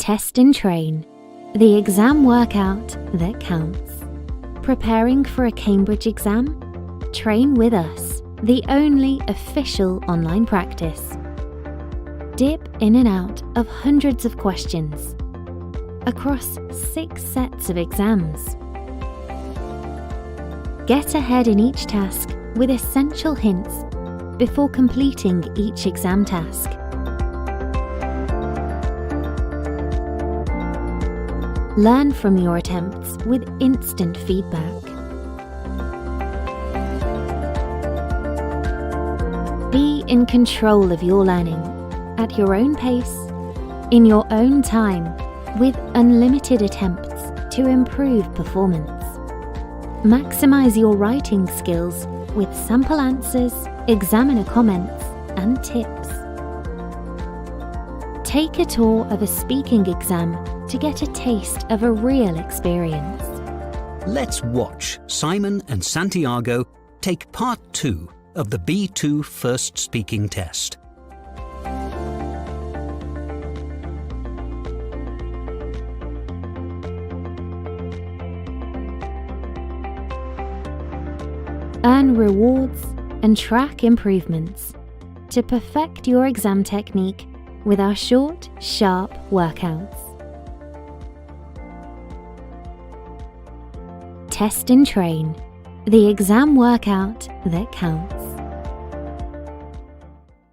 Test and train, the exam workout that counts. Preparing for a Cambridge exam? Train with us, the only official online practice. Dip in and out of hundreds of questions across 6 sets of exams. Get ahead in each task with essential hints before completing each exam task. Learn from your attempts with instant feedback. Be in control of your learning at your own pace, in your own time, with unlimited attempts to improve performance. Maximize your writing skills with sample answers, examiner comments, and tips. Take a tour of a speaking exam to get a taste of a real experience. Let's watch Simon and Santiago take part 2 of the B2 first speaking test. Earn rewards and track improvements to perfect your exam technique with our short, sharp workouts. Test and train, the exam workout that counts.